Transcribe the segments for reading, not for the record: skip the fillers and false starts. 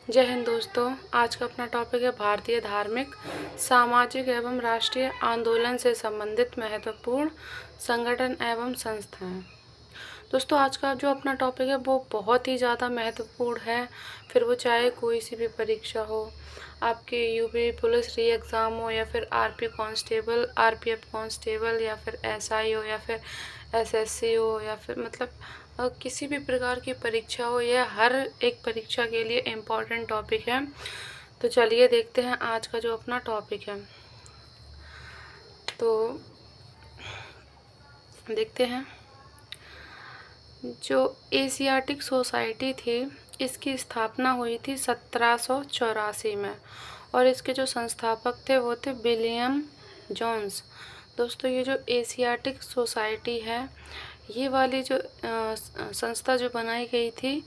जय हिंद दोस्तों। आज का अपना टॉपिक है भारतीय धार्मिक, सामाजिक एवं राष्ट्रीय आंदोलन से संबंधित महत्वपूर्ण संगठन एवं संस्थाएं। दोस्तों, आज का जो अपना टॉपिक है वो बहुत ही ज़्यादा महत्वपूर्ण है। फिर वो चाहे कोई सी भी परीक्षा हो, आपके यूपी पुलिस री एग्ज़ाम हो, या फिर आरपी कांस्टेबल, आरपीएफ कांस्टेबल, या फिर एसआई हो, या फिर एसएससी हो, या फिर किसी भी प्रकार की परीक्षा हो, यह हर एक परीक्षा के लिए इम्पोर्टेंट टॉपिक है। तो चलिए देखते हैं आज का जो अपना टॉपिक है। तो देखते हैं, जो एशियाटिक सोसाइटी थी इसकी स्थापना हुई थी 1784 में, और इसके जो संस्थापक थे वो थे विलियम जोन्स। दोस्तों, ये जो एशियाटिक सोसाइटी है, ये वाली जो संस्था जो बनाई गई थी,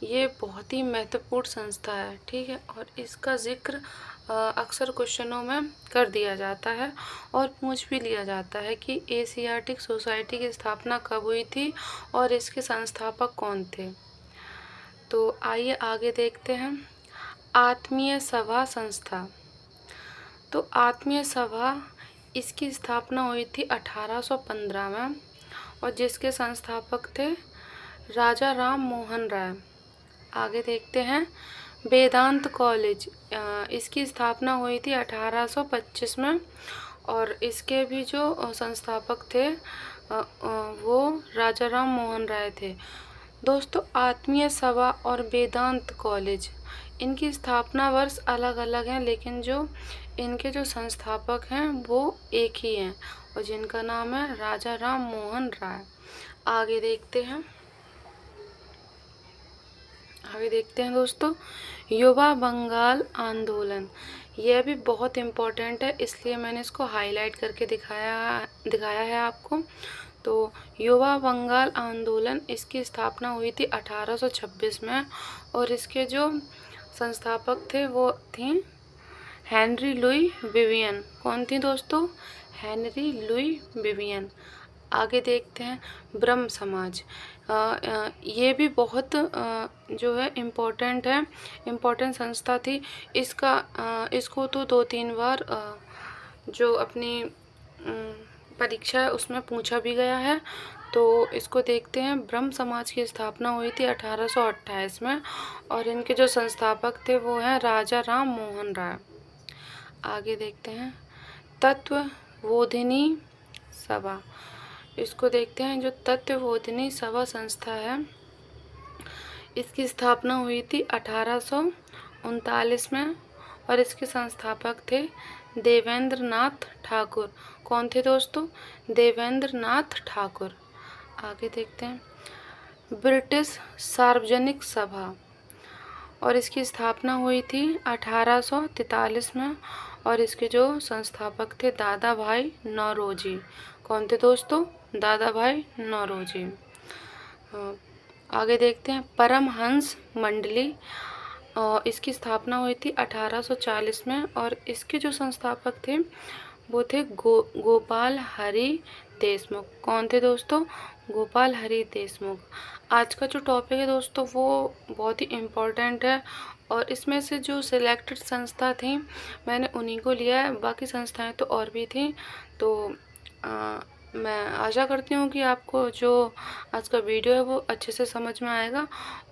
ये बहुत ही महत्वपूर्ण संस्था है, ठीक है। और इसका जिक्र अक्सर क्वेश्चनों में कर दिया जाता है और पूछ भी लिया जाता है कि एशियाटिक सोसाइटी की स्थापना कब हुई थी और इसके संस्थापक कौन थे। तो आइए आगे देखते हैं। आत्मीय सभा संस्था। तो आत्मीय सभा, इसकी स्थापना हुई थी 1815 में, और जिसके संस्थापक थे राजा राम मोहन राय। आगे देखते हैं। वेदांत कॉलेज, इसकी स्थापना हुई थी 1825 में, और इसके भी जो संस्थापक थे वो राजा राम मोहन राय थे। दोस्तों, आत्मीय सभा और वेदांत कॉलेज, इनकी स्थापना वर्ष अलग अलग हैं, लेकिन जो इनके जो संस्थापक हैं वो एक ही हैं, और जिनका नाम है राजा राम मोहन राय। आगे देखते हैं। दोस्तों, युवा बंगाल आंदोलन, यह भी बहुत इम्पोर्टेंट है, इसलिए मैंने इसको हाईलाइट करके दिखाया है आपको। तो युवा बंगाल आंदोलन, इसकी स्थापना हुई थी 1826 में, और इसके जो संस्थापक थे वो थी हेनरी लुई विवियन। कौन थी दोस्तों? Henry Louis Vivian. आगे देखते हैं। ब्रह्म समाज, ये भी बहुत जो है इम्पोर्टेंट संस्था थी। इसको तो 2-3 बार जो अपनी परीक्षा है उसमें पूछा भी गया है। तो इसको देखते हैं। ब्रह्म समाज की स्थापना हुई थी 1828 में, और इनके जो संस्थापक थे वो हैं राजा राम मोहन राय। आगे देखते हैं। तत्वबोधिनी सभा, इसको देखते हैं। जो तत्वबोधिनी सभा संस्था है, इसकी स्थापना हुई थी 1839 में, और इसके संस्थापक थे देवेंद्र नाथ ठाकुर। कौन थे दोस्तों? देवेंद्र नाथ ठाकुर। आगे देखते हैं। ब्रिटिश सार्वजनिक सभा, और इसकी स्थापना हुई थी 1843 में, और इसके जो संस्थापक थे दादा भाई नौरोजी। कौन थे दोस्तों? दादा भाई नौरोजी। आगे देखते हैं। परमहंस मंडली, इसकी स्थापना हुई थी 1840 में, और इसके जो संस्थापक थे वो थे गोपाल हरि देशमुख। कौन थे दोस्तों? गोपाल हरि देशमुख। आज का जो टॉपिक है दोस्तों वो बहुत ही इम्पोर्टेंट है, और इसमें से जो सिलेक्टेड संस्था थी मैंने उन्हीं को लिया है, बाकी संस्थाएं तो और भी थी। तो मैं आशा करती हूँ कि आपको जो आज का वीडियो है वो अच्छे से समझ में आएगा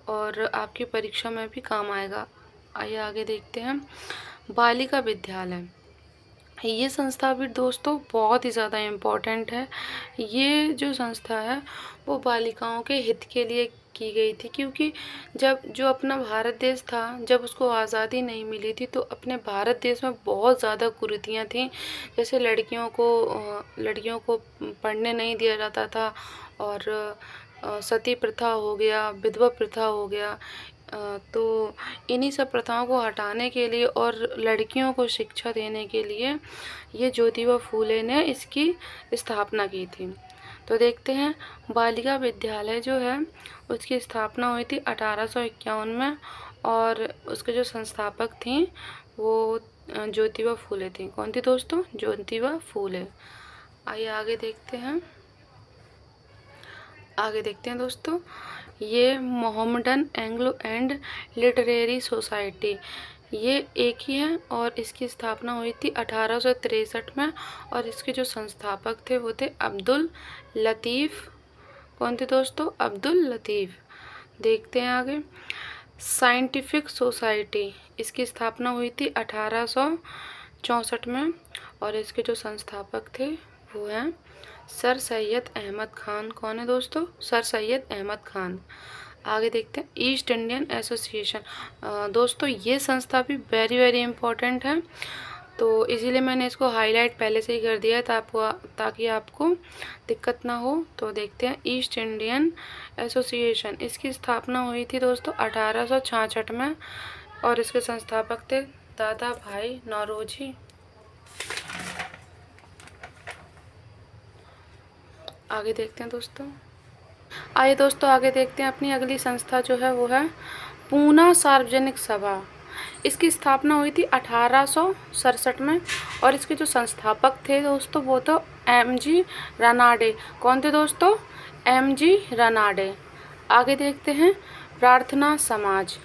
और आपकी परीक्षा में भी काम आएगा। आइए आगे देखते हैं। बालिका विद्यालय, ये संस्था भी दोस्तों बहुत ही ज़्यादा इम्पोर्टेंट है। ये जो संस्था है वो बालिकाओं के हित के लिए की गई थी, क्योंकि जब जो अपना भारत देश था, जब उसको आज़ादी नहीं मिली थी, तो अपने भारत देश में बहुत ज़्यादा कुरीतियाँ थीं। जैसे लड़कियों को पढ़ने नहीं दिया जाता था, और सती प्रथा हो गया, विधवा प्रथा हो गया। तो इन्हीं सब प्रथाओं को हटाने के लिए और लड़कियों को शिक्षा देने के लिए ये ज्योतिबा फूले ने इसकी स्थापना की थी। तो देखते हैं। बालिका विद्यालय जो है उसकी स्थापना हुई थी 1851 में, और उसके जो संस्थापक थी वो ज्योतिबा फूले थी। कौन थी दोस्तों? ज्योतिबा फूले। आइए आगे देखते हैं। दोस्तों, ये Mohammedan Anglo and literary society, ये एक ही है और इसकी स्थापना हुई थी 1863 में और इसके जो संस्थापक थे वो थे अब्दुल लतीफ़। कौन थे दोस्तों? अब्दुल लतीफ़। देखते हैं आगे। साइंटिफिक सोसाइटी, इसकी स्थापना हुई थी 1864 में और इसके जो संस्थापक थे वो हैं सर सैयद अहमद ख़ान। कौन है दोस्तों? सर सैयद अहमद ख़ान। आगे देखते हैं ईस्ट इंडियन एसोसिएशन। दोस्तों ये संस्था भी वेरी वेरी इम्पोर्टेंट है, तो इसीलिए मैंने इसको हाईलाइट पहले से ही कर दिया है ताकि आपको दिक्कत ना हो। तो देखते हैं ईस्ट इंडियन एसोसिएशन, इसकी स्थापना हुई थी दोस्तों 1866 में और इसके संस्थापक थे दादा भाई नौरोजी। आगे देखते हैं दोस्तों। आइए दोस्तों आगे देखते हैं अपनी अगली संस्था जो है वो है पूना सार्वजनिक सभा। इसकी स्थापना हुई थी 1867 में और इसके जो संस्थापक थे दोस्तों वो तो एम.जी. रानाडे। कौन थे दोस्तों? एम.जी. रानाडे। आगे देखते हैं प्रार्थना समाज।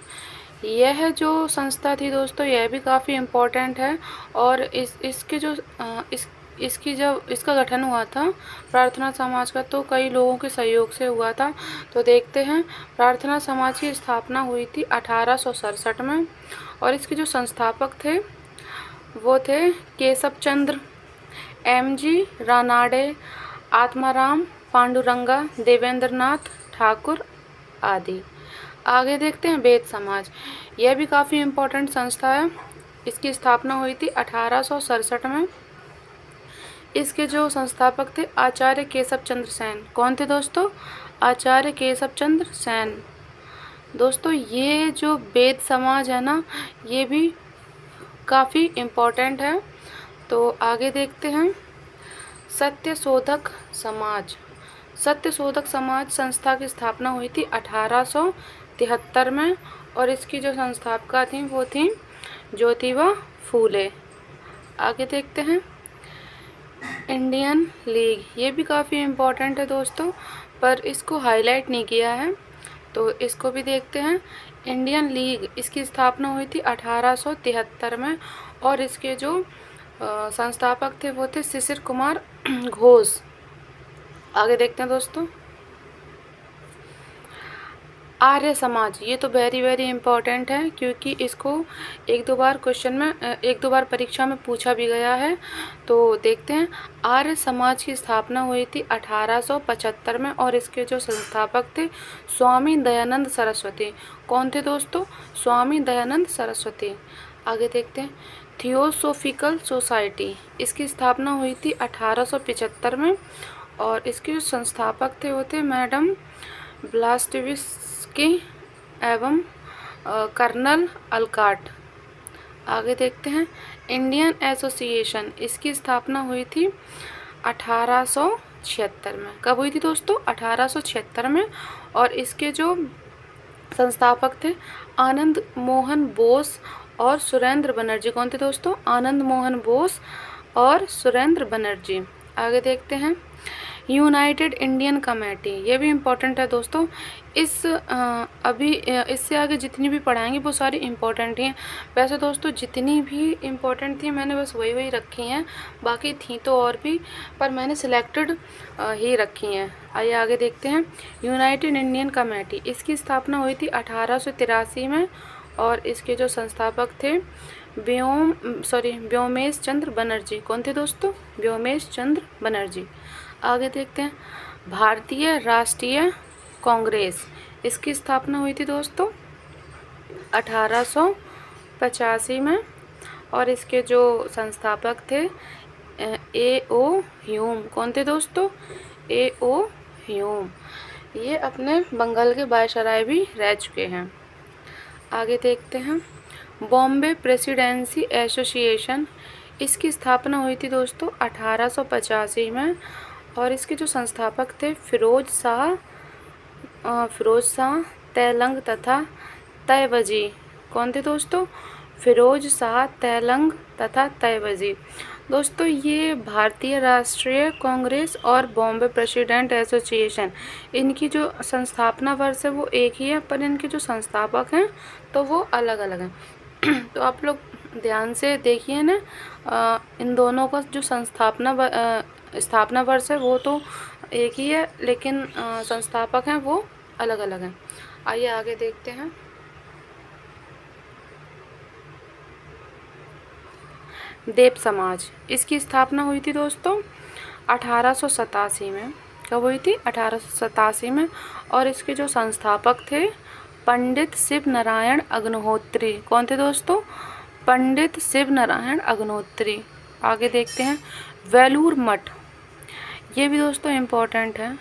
यह जो संस्था थी दोस्तों यह भी काफ़ी इम्पोर्टेंट है और इसका गठन हुआ था प्रार्थना समाज का तो कई लोगों के सहयोग से हुआ था। तो देखते हैं प्रार्थना समाज की स्थापना हुई थी 1867 में और इसके जो संस्थापक थे वो थे केशव चंद्र, एम.जी. रानाडे, आत्माराम पांडुरंगा, देवेंद्रनाथ ठाकुर आदि। आगे देखते हैं वेद समाज। यह भी काफ़ी इम्पोर्टेंट संस्था है। इसकी स्थापना हुई थी 1867 में। इसके जो संस्थापक थे आचार्य केशव चंद्र सेन। कौन थे दोस्तों? आचार्य केशव चंद्र सेन। दोस्तों ये जो वेद समाज है ना ये भी काफ़ी इम्पोर्टेंट है। तो आगे देखते हैं सत्यशोधक समाज। सत्यशोधक समाज संस्था की स्थापना हुई थी 1873 में और इसकी जो संस्थापका थी वो थी ज्योतिबा फूले। आगे देखते हैं इंडियन लीग। ये भी काफ़ी इम्पोर्टेंट है दोस्तों पर इसको हाईलाइट नहीं किया है तो इसको भी देखते हैं। इंडियन लीग इसकी स्थापना हुई थी 1873 में और इसके जो संस्थापक थे वो थे शिशिर कुमार घोष। आगे देखते हैं दोस्तों आर्य समाज। ये तो वेरी वेरी इम्पोर्टेंट है क्योंकि इसको एक दो बार परीक्षा में पूछा भी गया है। तो देखते हैं आर्य समाज की स्थापना हुई थी 1875 में और इसके जो संस्थापक थे स्वामी दयानंद सरस्वती। कौन थे दोस्तों? स्वामी दयानंद सरस्वती। आगे देखते हैं थियोसोफिकल सोसाइटी। इसकी स्थापना हुई थी 1875 में और इसके जो संस्थापक थे वो थे मैडम ब्लास्टविस्की एवं कर्नल अलकाट। आगे देखते हैं इंडियन एसोसिएशन। इसकी स्थापना हुई थी 1876 में। कब हुई थी दोस्तों? 1876 में और इसके जो संस्थापक थे आनंद मोहन बोस और सुरेंद्र बनर्जी। कौन थे दोस्तों? आनंद मोहन बोस और सुरेंद्र बनर्जी। आगे देखते हैं यूनाइटेड इंडियन कमेटी। ये भी इम्पोर्टेंट है दोस्तों। इससे आगे जितनी भी पढ़ाएंगे वो सारी इम्पोर्टेंट ही हैं। वैसे दोस्तों जितनी भी इम्पोर्टेंट थी मैंने बस वही रखी हैं, बाकी थी तो और भी पर मैंने सिलेक्टेड ही रखी हैं। आइए आगे देखते हैं यूनाइटेड इंडियन कमेटी। इसकी स्थापना हुई थी 1883 में और इसके जो संस्थापक थे व्योमेश चंद्र बनर्जी। कौन थे दोस्तों? व्योमेश चंद्र बनर्जी। आगे देखते हैं भारतीय राष्ट्रीय कांग्रेस। इसकी स्थापना हुई थी दोस्तों 1885 में और इसके जो संस्थापक थे ए.ओ. ह्यूम। कौन थे दोस्तों? ए.ओ. ह्यूम। ये अपने बंगाल के वायसराय भी रह चुके हैं। आगे देखते हैं बॉम्बे प्रेसिडेंसी एसोसिएशन। इसकी स्थापना हुई थी दोस्तों 1885 में और इसके जो संस्थापक थे फिरोज शाह तेलंग तथा तैवजी। कौन थे दोस्तों? फिरोज शाह तेलंग तथा तैवजी। दोस्तों ये भारतीय राष्ट्रीय कांग्रेस और बॉम्बे प्रेसिडेंट एसोसिएशन, इनकी जो संस्थापना वर्ष है वो एक ही है, पर इनके जो संस्थापक हैं तो वो अलग अलग हैं। तो आप लोग ध्यान से देखिए ना, इन दोनों का जो स्थापना वर्ष है वो तो एक ही है, लेकिन संस्थापक हैं वो अलग अलग हैं। आइए आगे देखते हैं। देव समाज, इसकी स्थापना हुई थी दोस्तों 1887 में। कब हुई थी? 1887 में। और इसके जो संस्थापक थे पंडित शिव नारायण अग्निहोत्री। कौन थे दोस्तों? पंडित शिव नारायण अग्निहोत्री। आगे देखते हैं। वेलूर मठ, ये भी दोस्तों इम्पोर्टेंट है।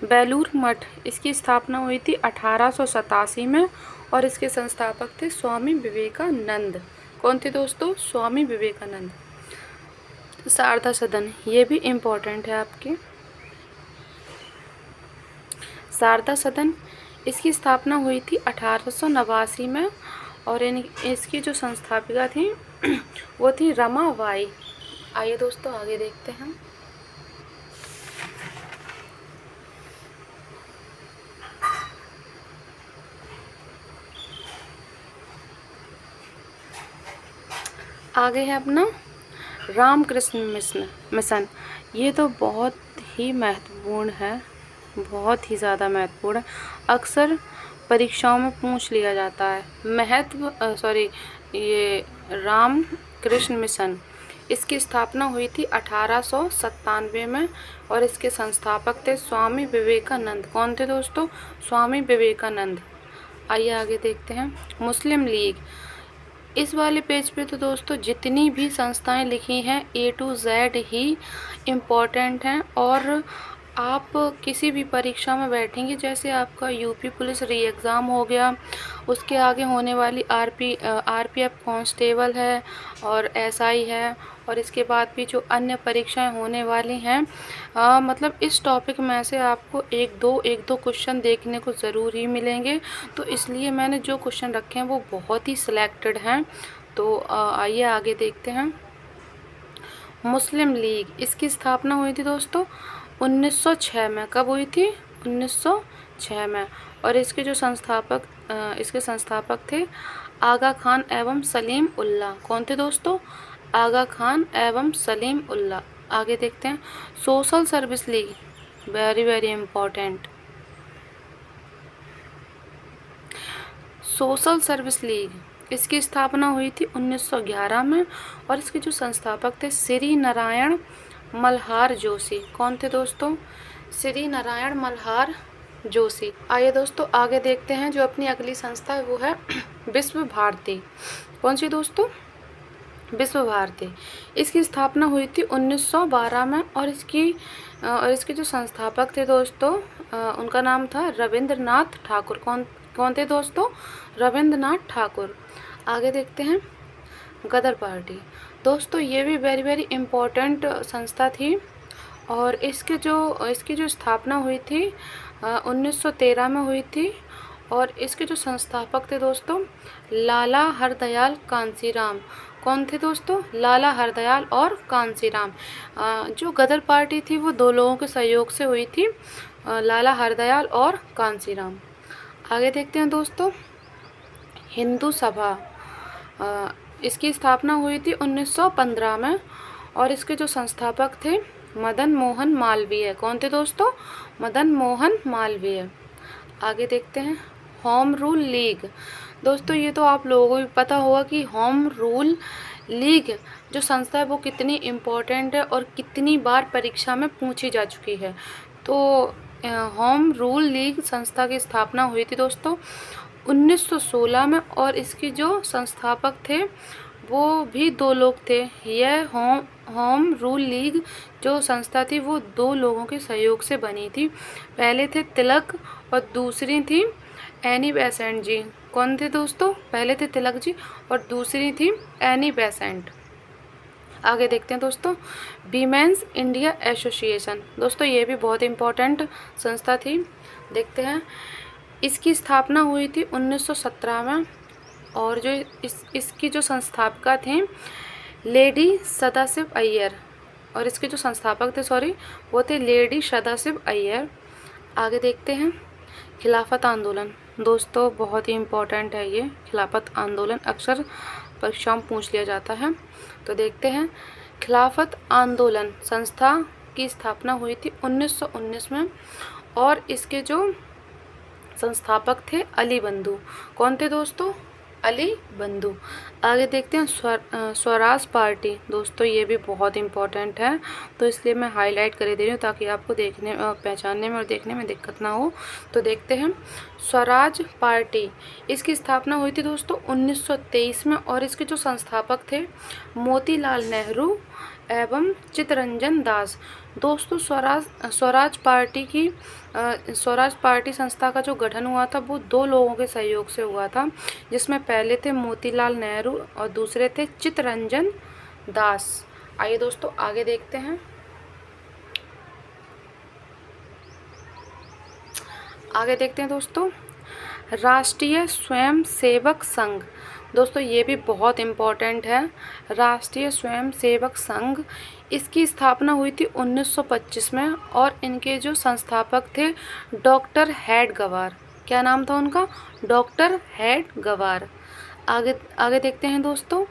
बेलूर मठ, इसकी स्थापना हुई थी 1887 में और इसके संस्थापक थे स्वामी विवेकानंद। कौन थे दोस्तों? स्वामी विवेकानंद। शारदा सदन, ये भी इम्पोर्टेंट है आपके। शारदा सदन, इसकी स्थापना हुई थी 1889 में और इसकी जो संस्थापिका थी वो थी रमा बाई। आइए दोस्तों आगे देखते हैं। आगे है अपना रामकृष्ण मिशन। ये तो बहुत ही महत्वपूर्ण है, बहुत ही ज़्यादा महत्वपूर्ण है। अक्सर परीक्षाओं में पूछ लिया जाता है। ये रामकृष्ण मिशन, इसकी स्थापना हुई थी 1897 में और इसके संस्थापक थे स्वामी विवेकानंद। कौन थे दोस्तों? स्वामी विवेकानंद। आइए आगे देखते हैं। मुस्लिम लीग, इस वाले पेज पे तो दोस्तों जितनी भी संस्थाएं लिखी हैं A to Z he important हैं और आप किसी भी परीक्षा में बैठेंगे, जैसे आपका यूपी पुलिस री एग्ज़ाम हो गया, उसके आगे होने वाली आरपीएफ कांस्टेबल है और एसआई है, और इसके बाद भी जो अन्य परीक्षाएं होने वाली हैं, मतलब इस टॉपिक में से आपको एक दो क्वेश्चन देखने को ज़रूर ही मिलेंगे। तो इसलिए मैंने जो क्वेश्चन रखे हैं वो बहुत ही सिलेक्टेड हैं। तो आइए आगे देखते हैं। मुस्लिम लीग, इसकी स्थापना हुई थी दोस्तों 1906 में। कब हुई थी? 1906 में। और इसके जो संस्थापक थे आगा खान एवं सलीम उल्लाह। कौन थे दोस्तों? आगा खान एवं सलीम उल्लाह। आगे देखते हैं। Social service league, very very important. Social service league, इसकी स्थापना हुई थी 1911 में और इसके जो संस्थापक थे श्री नारायण मल्हार जोशी। कौन थे दोस्तों? श्री नारायण मल्हार जोशी। आइए दोस्तों आगे देखते हैं। जो अपनी अगली संस्था है वो है विश्व भारती। कौन सी दोस्तों? विश्व भारती। इसकी स्थापना हुई थी 1912 में और इसके जो संस्थापक थे दोस्तों उनका नाम था रविंद्रनाथ ठाकुर। कौन थे दोस्तों? रविंद्रनाथ ठाकुर। आगे देखते हैं। गदर पार्टी, दोस्तों ये भी वेरी वेरी इम्पोर्टेंट संस्था थी और इसकी जो स्थापना हुई थी 1913 में हुई थी और इसके जो संस्थापक थे दोस्तों लाला हरदयाल कांसीराम। कौन थे दोस्तों? लाला हरदयाल और कांसीराम। जो गदर पार्टी थी वो दो लोगों के सहयोग से हुई थी, लाला हरदयाल और कांसीराम। आगे देखते हैं दोस्तों। हिंदू सभा, इसकी स्थापना हुई थी 1915 में और इसके जो संस्थापक थे मदन मोहन मालवीय। कौन थे दोस्तों? मदन मोहन मालवीय। आगे देखते हैं। होम रूल लीग, दोस्तों ये तो आप लोगों को भी पता होगा कि होम रूल लीग जो संस्था है वो कितनी इम्पोर्टेंट है और कितनी बार परीक्षा में पूछी जा चुकी है। तो होम रूल लीग संस्था की स्थापना हुई थी दोस्तों 1916 में और इसकी जो संस्थापक थे वो भी दो लोग थे। यह होम रूल लीग जो संस्था थी वो दो लोगों के सहयोग से बनी थी। पहले थे तिलक और दूसरी थी एनी बेसेंट जी। कौन थे दोस्तों? पहले थे तिलक जी और दूसरी थी एनी बेसेंट। आगे देखते हैं दोस्तों। वीमेंस इंडिया एसोसिएशन, दोस्तों ये भी बहुत इम्पोर्टेंट संस्था थी। देखते हैं। इसकी स्थापना हुई थी 1917 में और जो इसकी जो संस्थापिका थे लेडी सदाशिव अय्यर, और इसके जो संस्थापक थे वो थे लेडी सदाशिव अय्यर। आगे देखते हैं खिलाफत आंदोलन। दोस्तों बहुत ही इम्पोर्टेंट है ये खिलाफत आंदोलन, अक्सर परीक्षाओं में पूछ लिया जाता है। तो देखते हैं खिलाफत आंदोलन संस्था की स्थापना हुई थी 1919 में, और इसके जो संस्थापक थे अली बंधु। कौन थे दोस्तों? अली बंधु। आगे देखते हैं स्वराज पार्टी। दोस्तों ये भी बहुत इम्पोर्टेंट है, तो इसलिए मैं हाईलाइट कर दे रही हूँ ताकि आपको देखने पहचानने में और देखने में दिक्कत ना हो। तो देखते हैं स्वराज पार्टी, इसकी स्थापना हुई थी दोस्तों 1923 में, और इसके जो संस्थापक थे मोतीलाल नेहरू एवं चित्तरंजन दास। दोस्तों स्वराज पार्टी संस्था का जो गठन हुआ था वो 2 लोगों के सहयोग से हुआ था, जिसमें पहले थे मोतीलाल नेहरू और दूसरे थे चित्तरंजन दास। आइए दोस्तों आगे देखते हैं। दोस्तों राष्ट्रीय स्वयंसेवक संघ। दोस्तों ये भी बहुत इम्पोर्टेंट है, राष्ट्रीय स्वयंसेवक संघ। इसकी स्थापना हुई थी 1925 में, और इनके जो संस्थापक थे डॉक्टर हेडगेवार। क्या नाम था उनका? डॉक्टर हेडगेवार। आगे देखते हैं दोस्तों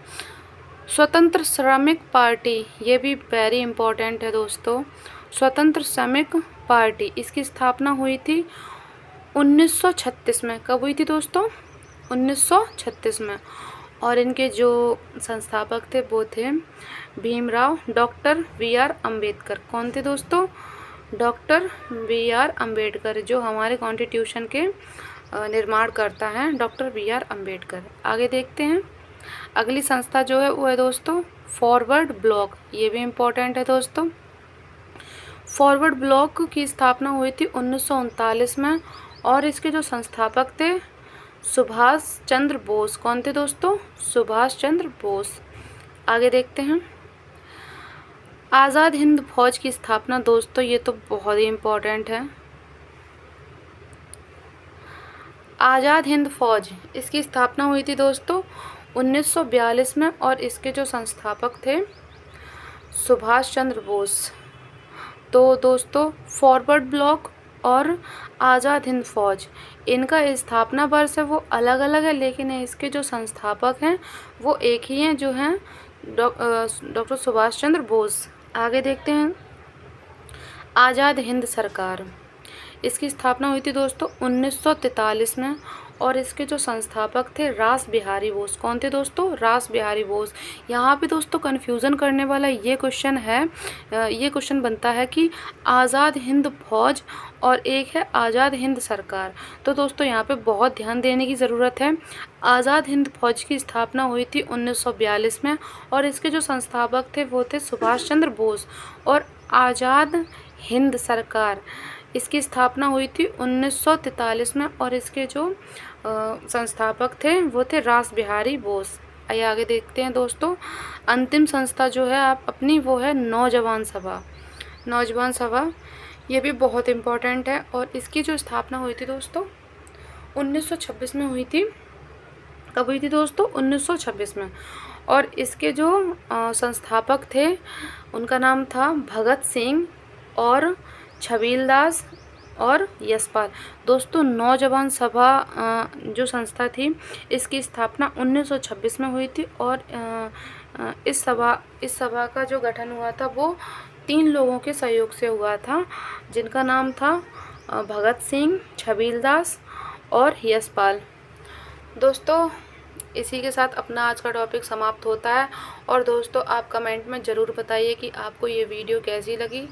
स्वतंत्र श्रमिक पार्टी। ये भी वेरी इम्पोर्टेंट है दोस्तों। स्वतंत्र श्रमिक पार्टी, इसकी स्थापना हुई थी 1936 में। कब हुई थी दोस्तों? 1936 में। और इनके जो संस्थापक थे वो थे भीमराव डॉक्टर वी.आर. अम्बेडकर। कौन थे दोस्तों? Doctor VR. अम्बेडकर, जो हमारे कॉन्स्टिट्यूशन के निर्माण करता है, डॉक्टर वी.आर. अम्बेडकर। आगे देखते हैं अगली संस्था जो है वो है दोस्तों फॉरवर्ड ब्लॉक। ये भी इम्पोर्टेंट है दोस्तों। फॉरवर्ड ब्लॉक की स्थापना हुई थी 1939 में, और इसके जो संस्थापक थे सुभाष चंद्र बोस। कौन थे दोस्तों? सुभाष चंद्र बोस। आगे देखते हैं आज़ाद हिंद फौज की स्थापना। दोस्तों ये तो बहुत ही इम्पोर्टेंट है। आज़ाद हिंद फौज, इसकी स्थापना हुई थी दोस्तों 1942 में, और इसके जो संस्थापक थे सुभाष चंद्र बोस। तो दोस्तों फॉरवर्ड ब्लॉक और आज़ाद हिंद फौज, इनका स्थापना वर्ष है वो अलग अलग है, लेकिन इसके जो संस्थापक हैं वो एक ही हैं, जो हैं डॉक्टर सुभाष चंद्र बोस। आगे देखते हैं आज़ाद हिंद सरकार। इसकी स्थापना हुई थी दोस्तों 1943 में, और इसके जो संस्थापक थे रास बिहारी बोस। कौन थे दोस्तों? रास बिहारी बोस। यहाँ पे दोस्तों कन्फ्यूज़न करने वाला ये क्वेश्चन है, ये क्वेश्चन बनता है कि आज़ाद हिंद फौज और एक है आज़ाद हिंद सरकार। तो दोस्तों यहाँ पे बहुत ध्यान देने की ज़रूरत है। आज़ाद हिंद फौज की स्थापना हुई थी 1942 में, और इसके जो संस्थापक थे वो थे सुभाष चंद्र बोस। और आज़ाद हिंद सरकार, इसकी स्थापना हुई थी 1943 में, और इसके जो संस्थापक थे वो थे रास बिहारी बोस। आइए आगे देखते हैं दोस्तों अंतिम संस्था जो है आप अपनी, वो है नौजवान सभा। नौजवान सभा ये भी बहुत इम्पोर्टेंट है, और इसकी जो स्थापना हुई थी दोस्तों 1926 में हुई थी। कब हुई थी दोस्तों? 1926 में। और इसके जो संस्थापक थे उनका नाम था भगत सिंह और छबीलदास और यशपाल। दोस्तों नौजवान सभा जो संस्था थी इसकी स्थापना 1926 में हुई थी, और इस सभा का जो गठन हुआ था वो 3 लोगों के सहयोग से हुआ था, जिनका नाम था भगत सिंह, छबीलदास और यशपाल। दोस्तों इसी के साथ अपना आज का टॉपिक समाप्त होता है। और दोस्तों आप कमेंट में ज़रूर बताइए कि आपको ये वीडियो कैसी लगी,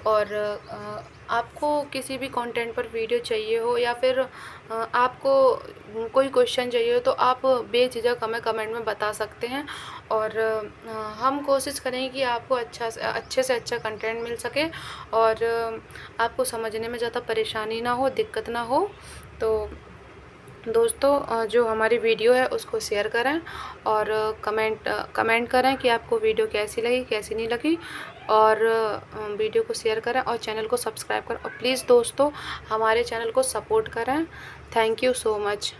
और आपको किसी भी कंटेंट पर वीडियो चाहिए हो या फिर आपको कोई क्वेश्चन चाहिए हो तो आप बेझिझक हमें कमेंट में बता सकते हैं, और हम कोशिश करेंगे कि आपको अच्छे से अच्छा कंटेंट मिल सके और आपको समझने में ज़्यादा परेशानी ना हो, दिक्कत ना हो। तो दोस्तों जो हमारी वीडियो है उसको शेयर करें और कमेंट करें कि आपको वीडियो कैसी लगी, कैसी नहीं लगी, और वीडियो को शेयर करें और चैनल को सब्सक्राइब करें, और प्लीज़ दोस्तों हमारे चैनल को सपोर्ट करें। Thank you so much.